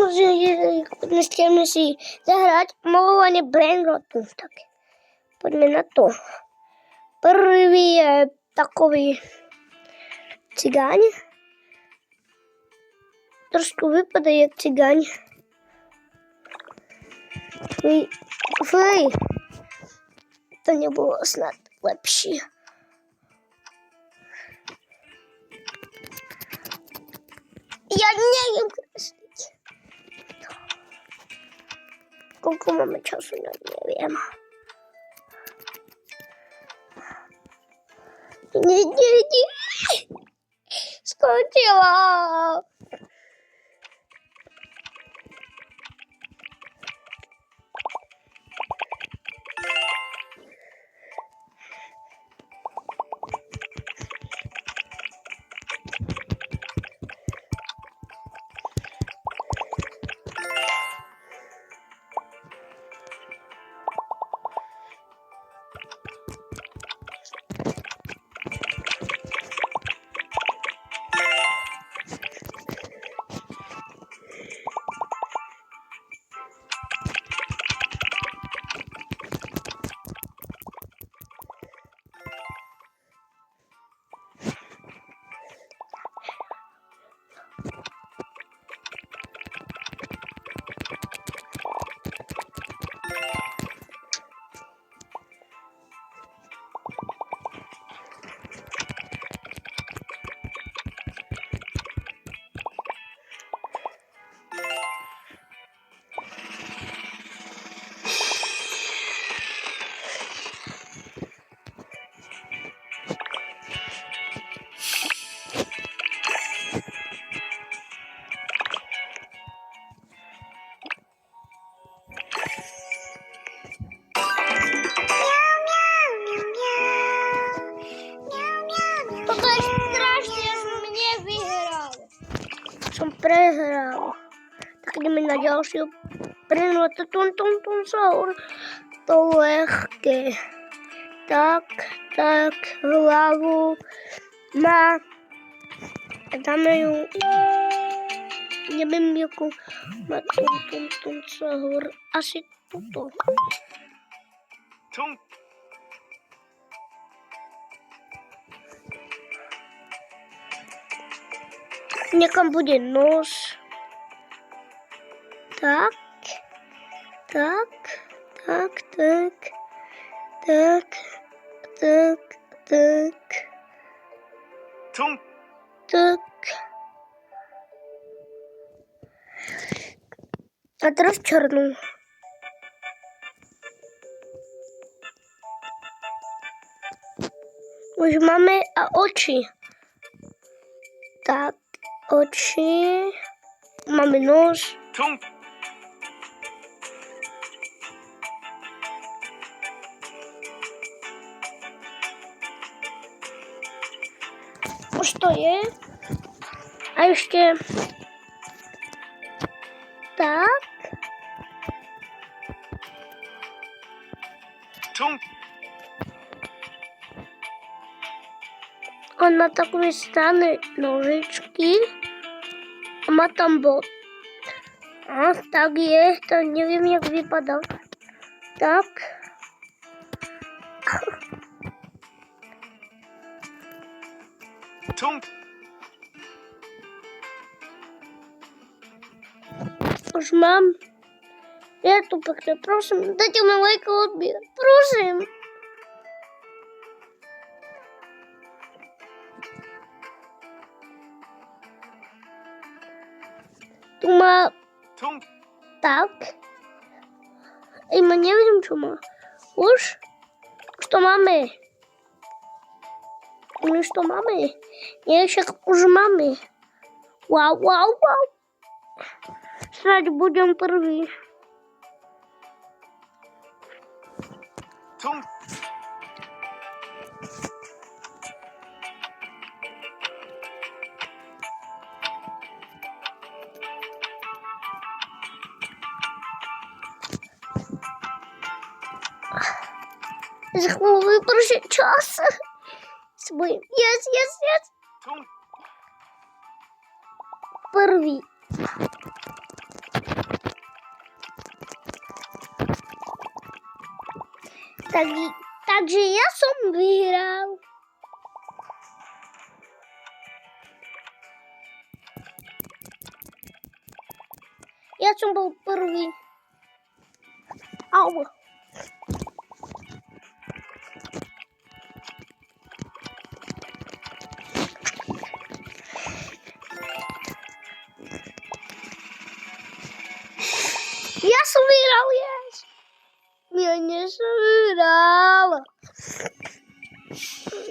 že dnes chceme si zahrať malovanie brainrotu. Tak poďme na to. Prvý je takový cigáň. Trošku vypadá jak cigáň. Fuj. To nebolo snad lepšie. Ja neviem kresliť. Koľko máme času, ja neviem. Nie. Skončila. Som prehral. Tak ideme na ďalšiu brainrotu. Saur. To lehké. Tak, hlavu má. Dáme ju. Neviem, jakú má Saur. Asi tuto. Niekam bude nos. Tak. A teraz černú. Už máme a oči. Tak. Oči, máme nos. Už to je. A ešte tak. On má takové strané nožičky. A má tam bod. A tak je, to neviem, jak vypadá. Tak. Už mám. Ja tu pekne, prosím, dajte mi lajka odbier. Prosím. Tu má tak. Ma neviem, čo má. Už to máme. Už to máme. Nie, však už máme. Wow. Snáď budem prvý. Za chvíľu vyprší čas. Se bojím. Yes. Prvý. Takže ja som vyhral. Ja som bol prvý. Au. Ja som vyhral, yes. Ja nie som vyhral.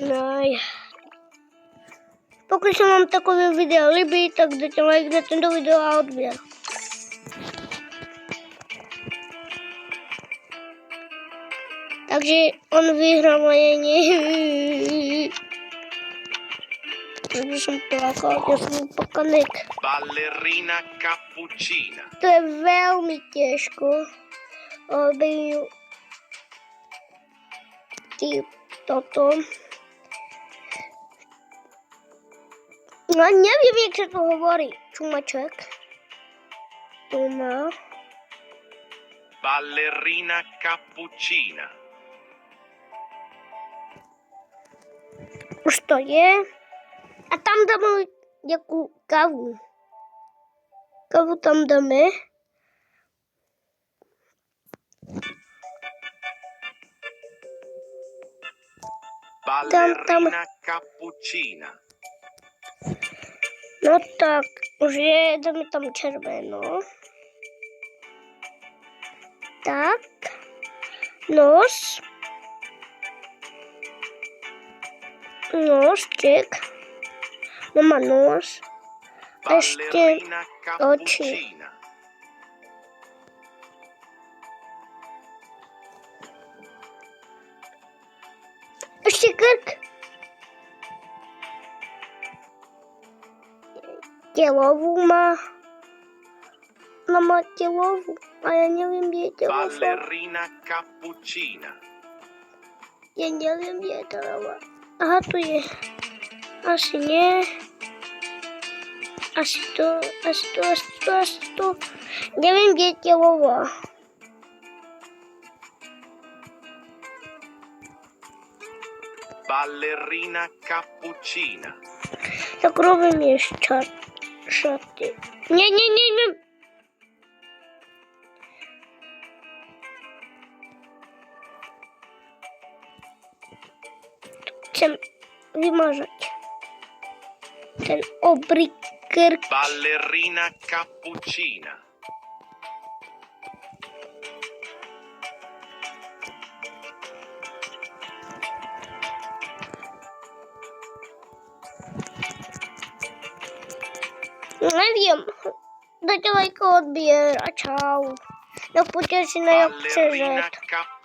Aj. Pokud sa vám takové video ľúbi, tak dajte like na tento video a odber. Takže on vyhral a ja nie. Takže som plakal, ja som pokanek. Ballerina cappuccina. To je veľmi ťažko. Toto. No neviem, jak sa to hovorí. Čumaček. Tuma. Ballerina cappuccina. Už to je. A tam dáme nejakú kávu. Kávu tam dáme. Ballerina cappuccina. No tak, už je, dáme tam červenú. Tak. Nos. Nosček. Mama nos. A ešte Ballerina oči. cappuccina. Ešte krk. Telovú má. Ona má telovú. A ja neviem, kde je telová. Ballerina cappuccina. Ja neviem, kde je telová. Aha, tu je. Asi nie. Asi to. Neviem, kde je telová. Ballerina cappuccina. Tak robím ešte šaty. Nie. Chcem vymažať ten obrý krk. Ballerina cappuccina. Neviem. Dajte like, odbier a čau. Tak poďte si na jak Ballerina chceš. cappuccina.